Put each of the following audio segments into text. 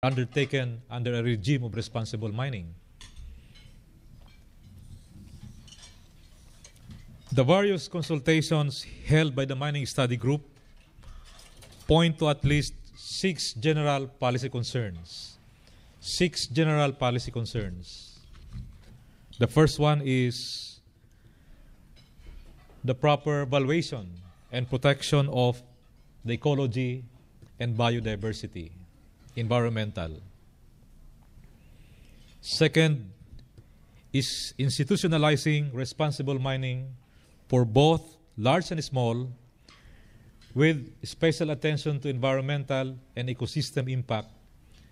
undertaken under a regime of responsible mining. The various consultations held by the Mining Study Group point to at least 6 general policy concerns. 6 general policy concerns. The first one is the proper valuation and protection of the ecology and biodiversity, environmental. Second is institutionalizing responsible mining for both large and small, with special attention to environmental and ecosystem impact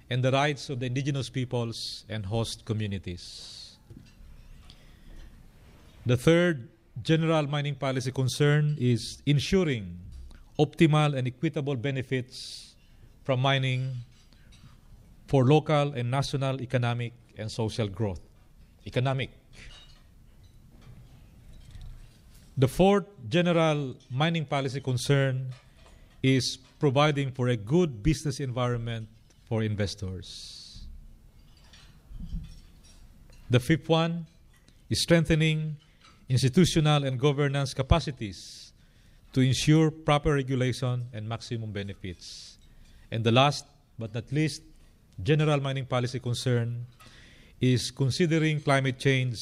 and the rights of the indigenous peoples and host communities. The third general mining policy concern is ensuring optimal and equitable benefits from mining for local and national economic and social growth. The fourth general mining policy concern is providing for a good business environment for investors. The fifth one is strengthening institutional and governance capacities to ensure proper regulation and maximum benefits. And the last but not least general mining policy concern is considering climate change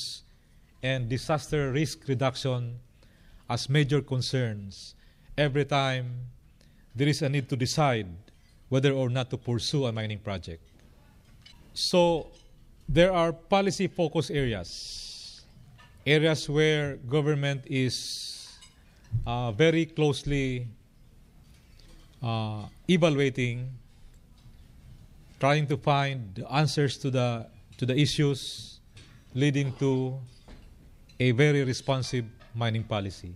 and disaster risk reduction as major concerns every time there is a need to decide whether or not to pursue a mining project. So there are policy focus areas where government is very closely evaluating, trying to find the answers to the issues leading to a very responsive mining policy.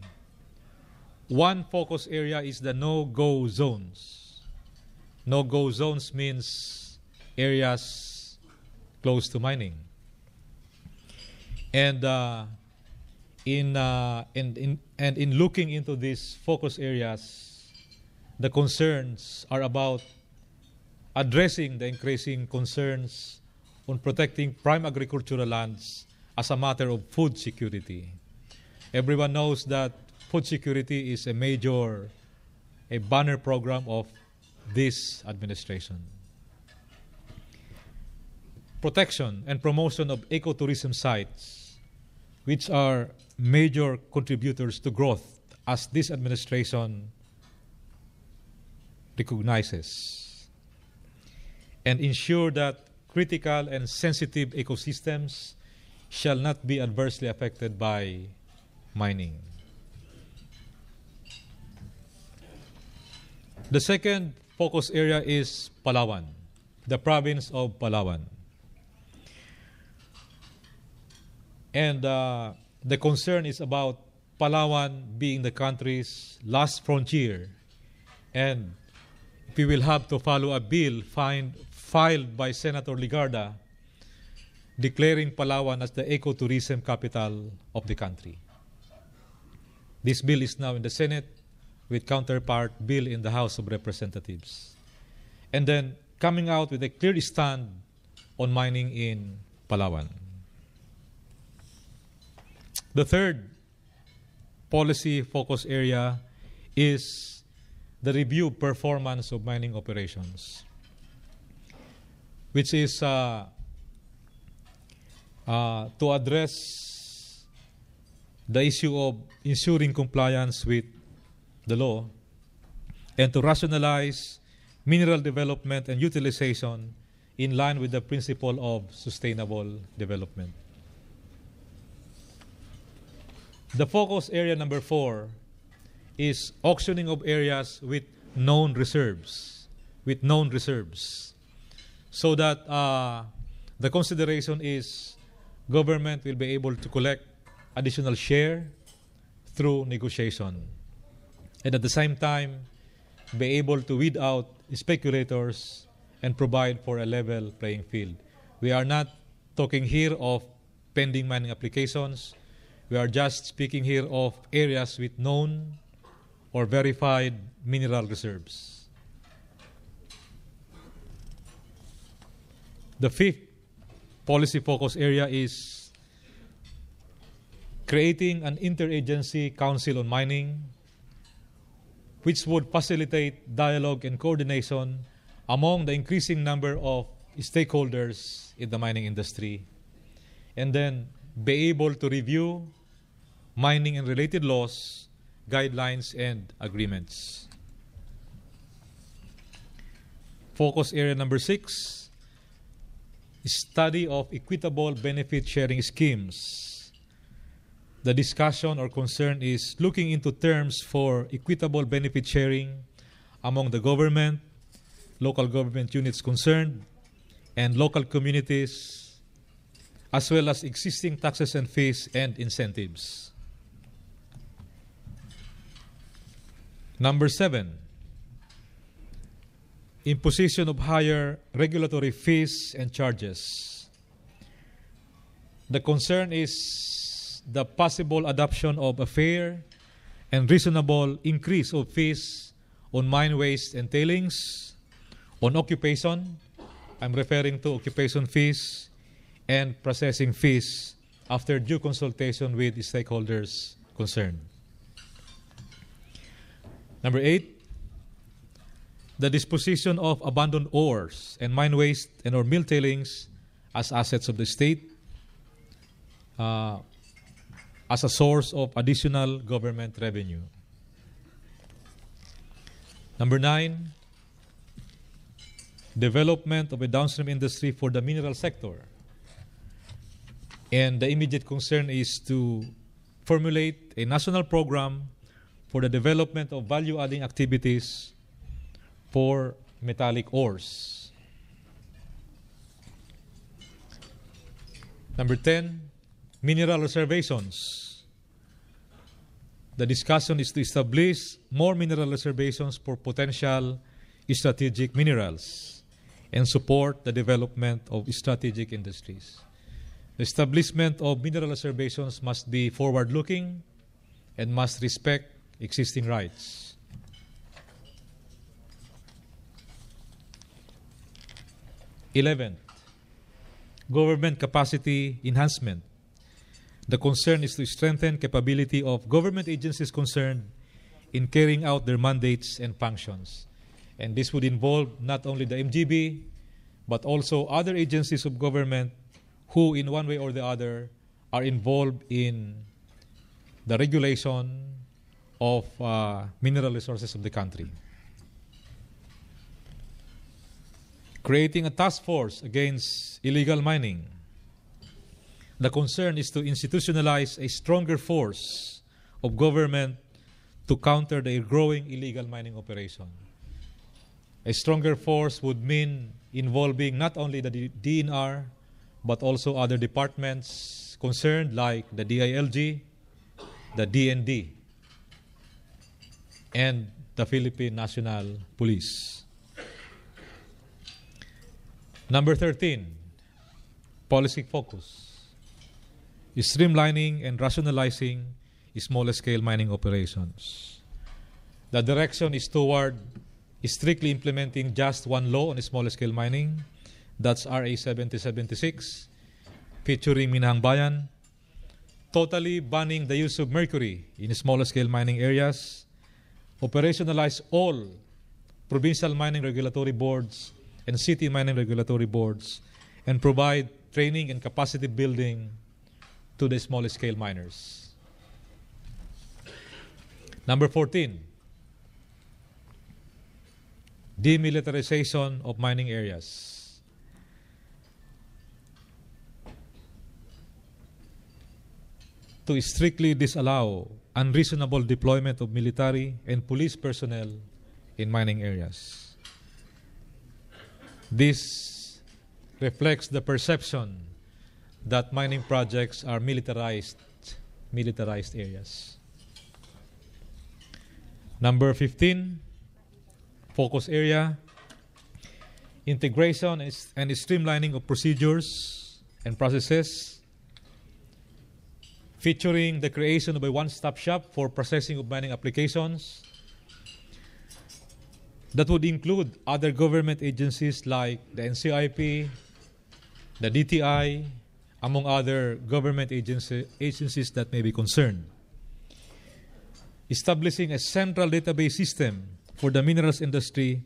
One focus area is the no-go zones. No-go zones means areas close to mining. And in looking into these focus areas, the concerns are about addressing the increasing concerns on protecting prime agricultural lands as a matter of food security. Everyone knows that food security is a banner program of this administration. Protection and promotion of ecotourism sites, which are major contributors to growth, as this administration recognizes. And ensure that critical and sensitive ecosystems shall not be adversely affected by mining. The second focus area is Palawan, the province of Palawan. And the concern is about Palawan being the country's last frontier. And we will have to follow a bill filed by Senator Ligarda declaring Palawan as the ecotourism capital of the country. This bill is now in the Senate with counterpart bill in the House of Representatives. And then coming out with a clear stand on mining in Palawan. The third policy focus area is the review performance of mining operations, which is to address the issue of ensuring compliance with the law and to rationalize mineral development and utilization in line with the principle of sustainable development. The focus area number 4 is auctioning of areas with known reserves, so that the consideration is government will be able to collect additional share through negotiation, and at the same time be able to weed out speculators and provide for a level playing field. We are not talking here of pending mining applications. We are just speaking here of areas with known or verified mineral reserves. The fifth policy focus area is creating an interagency council on mining, which would facilitate dialogue and coordination among the increasing number of stakeholders in the mining industry, and then be able to review mining and related laws, guidelines, and agreements. Focus area number 6, study of equitable benefit sharing schemes. The discussion or concern is looking into terms for equitable benefit sharing among the government, local government units concerned, and local communities, as well as existing taxes and fees and incentives. Number 7, imposition of higher regulatory fees and charges. The concern is the possible adoption of a fair and reasonable increase of fees on mine waste and tailings, on occupation, I'm referring to occupation fees, and processing fees after due consultation with the stakeholders concerned. Number 8, the disposition of abandoned ores and mine waste and or mill tailings as assets of the state as a source of additional government revenue. Number 9, development of a downstream industry for the mineral sector. And the immediate concern is to formulate a national program for the development of value-adding activities for metallic ores. Number 10, mineral reservations. The discussion is to establish more mineral reservations for potential strategic minerals and support the development of strategic industries. The establishment of mineral reservations must be forward-looking and must respect existing rights. Eleventh, government capacity enhancement. The concern is to strengthen capability of government agencies concerned in carrying out their mandates and functions. And this would involve not only the MGB, but also other agencies of government who, in one way or the other, are involved in the regulation of mineral resources of the country. Creating a task force against illegal mining. The concern is to institutionalize a stronger force of government to counter the growing illegal mining operation. A stronger force would mean involving not only the DNR, but also other departments concerned like the DILG, the DND, and the Philippine National Police. Number 13, policy focus. Streamlining and rationalizing small-scale mining operations. The direction is toward strictly implementing just one law on small-scale mining. That's RA 7076, featuring Minahang Bayan, totally banning the use of mercury in small-scale mining areas, operationalize all provincial mining regulatory boards and city mining regulatory boards, and provide training and capacity building to the small-scale miners. Number 14, demilitarization of mining areas. To strictly disallow unreasonable deployment of military and police personnel in mining areas. This reflects the perception that mining projects are militarized areas. Number 15, focus area, integration and streamlining of procedures and processes, featuring the creation of a one-stop shop for processing of mining applications that would include other government agencies like the NCIP, the DTI, among other government agencies that may be concerned. Establishing a central database system for the minerals industry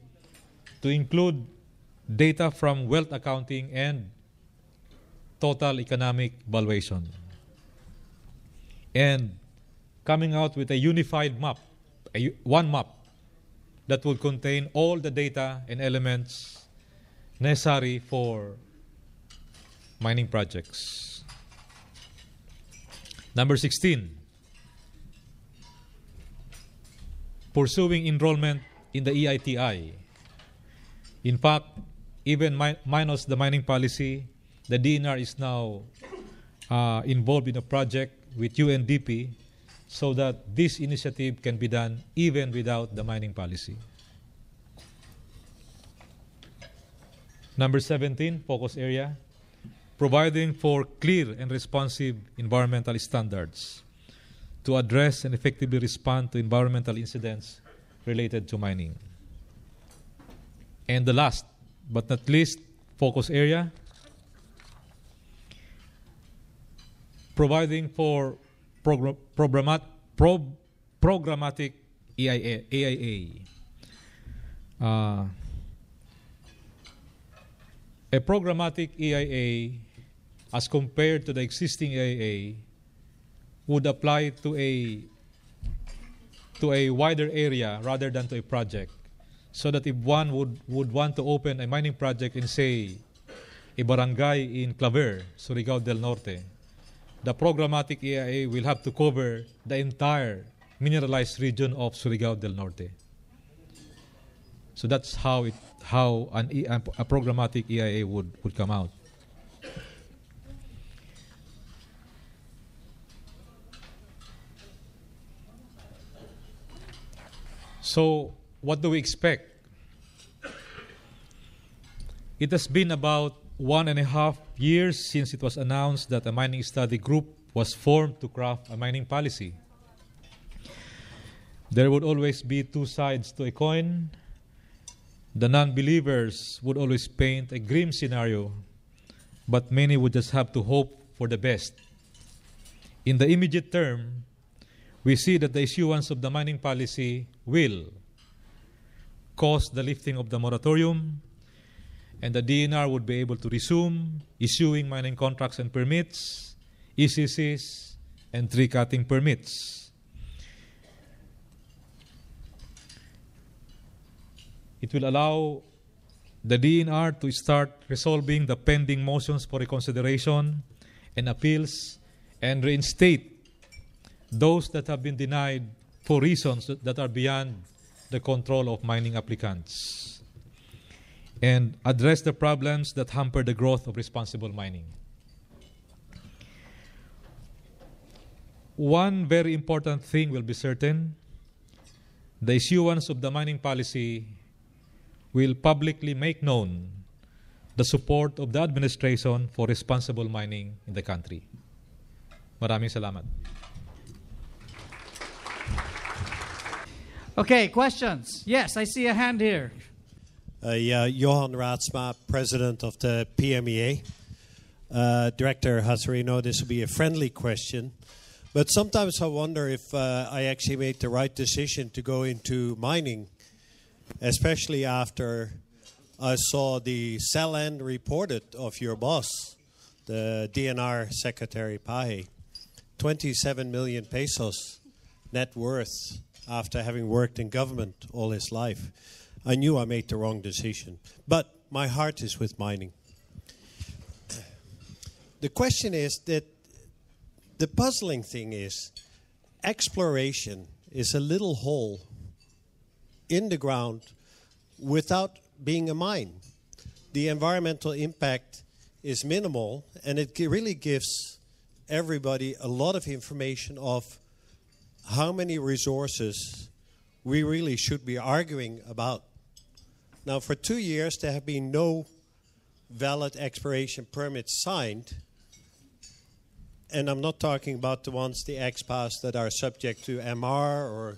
to include data from wealth accounting and total economic valuation. And coming out with a unified map, one map that will contain all the data and elements necessary for mining projects. Number 16, pursuing enrollment in the EITI. In fact, even minus the mining policy, the DNR is now involved in a project with UNDP so that this initiative can be done even without the mining policy. Number 17, focus area, providing for clear and responsive environmental standards to address and effectively respond to environmental incidents related to mining. And the last but not least focus area, providing for programmatic AIA. A programmatic EIA, as compared to the existing EIA, would apply to a wider area rather than to a project. So that if one would want to open a mining project in, say, a barangay in Claver, Surigao del Norte, the programmatic EIA will have to cover the entire mineralized region of Surigao del Norte. So that's how a programmatic EIA would come out. So what do we expect? It has been about 1.5 years since it was announced that a mining study group was formed to craft a mining policy. There would always be two sides to a coin. The non-believers would always paint a grim scenario, but many would just have to hope for the best. In the immediate term, we see that the issuance of the mining policy will cause the lifting of the moratorium, and the DNR would be able to resume issuing mining contracts and permits, ECCs, and tree cutting permits. It will allow the DNR to start resolving the pending motions for reconsideration and appeals and reinstate those that have been denied for reasons that are beyond the control of mining applicants, and address the problems that hamper the growth of responsible mining. One very important thing will be certain: the issuance of the mining policy will publicly make known the support of the administration for responsible mining in the country. Maraming salamat. Okay, questions? Yes, I see a hand here. Johan Raadsma, president of the PMEA. Director Jasareno, this will be a friendly question. But sometimes I wonder if I actually made the right decision to go into mining, especially after I saw the sell end reported of your boss, the DNR Secretary Pahe. 27 million pesos net worth after having worked in government all his life. I knew I made the wrong decision, but my heart is with mining. The question is that the puzzling thing is exploration is a little hole in the ground without being a mine. The environmental impact is minimal, and it really gives everybody a lot of information of how many resources we really should be arguing about. Now, for 2 years, there have been no valid exploration permits signed. And I'm not talking about the ones, the expas, that are subject to MR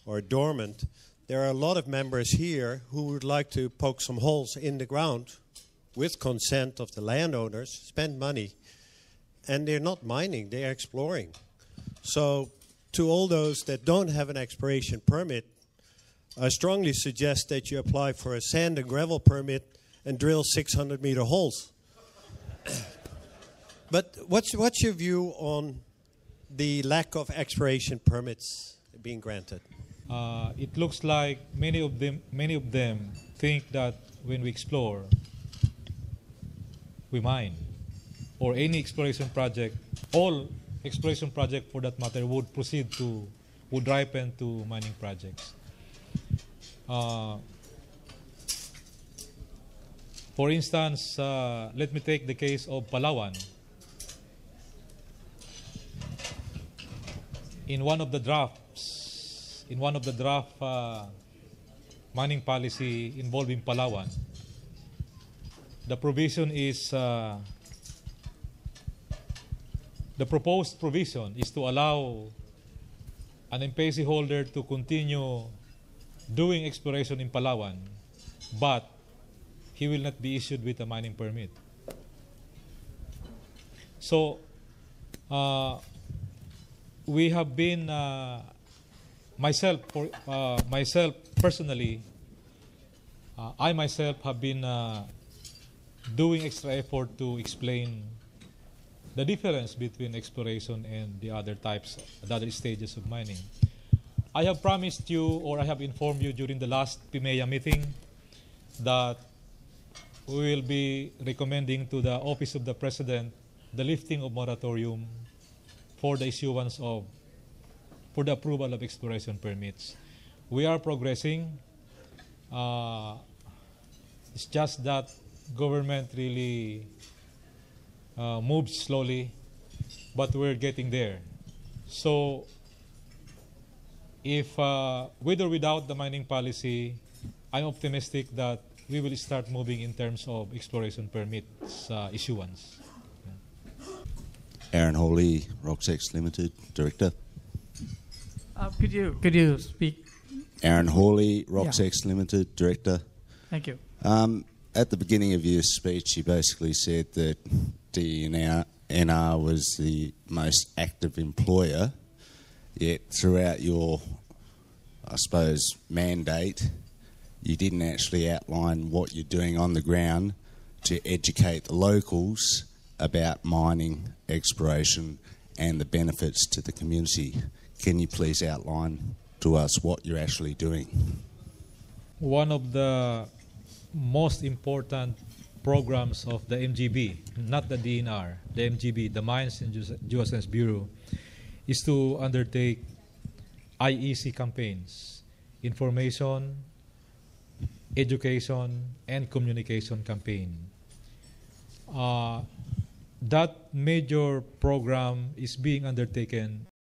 or dormant. There are a lot of members here who would like to poke some holes in the ground with consent of the landowners, spend money, and they're not mining, they're exploring. So to all those that don't have an exploration permit, I strongly suggest that you apply for a sand and gravel permit and drill 600-meter holes. But what's your view on the lack of exploration permits being granted? It looks like many of them think that when we explore, we mine, or any exploration project, all exploration project for that matter would ripen to mining projects. For instance, let me take the case of Palawan. In one of the draft mining policy involving Palawan, the provision is the proposed provision is to allow an MPC holder to continue doing exploration in Palawan, but he will not be issued with a mining permit. So we have been myself personally, I myself have been doing extra effort to explain the difference between exploration and the other stages of mining. I have promised you, or I have informed you during the last PIMEA meeting, that we will be recommending to the Office of the President the lifting of moratorium for the for the approval of exploration permits. We are progressing. It's just that government really moves slowly, but we're getting there. So if with or without the mining policy, I'm optimistic that we will start moving in terms of exploration permits issuance. Aaron Hawley, Roxex Limited, Director. Could you speak? Aaron Hawley, Roxex Limited, Director. Thank you. At the beginning of your speech, you basically said that DNR was the most active employer, yet throughout your, I suppose, mandate, you didn't actually outline what you're doing on the ground to educate the locals about mining, exploration, and the benefits to the community. Can you please outline to us what you're actually doing? One of the most important programs of the MGB, not the DNR, the MGB, the Mines and Geosciences Bureau, is to undertake IEC campaigns, information, education, and communication campaign. That major program is being undertaken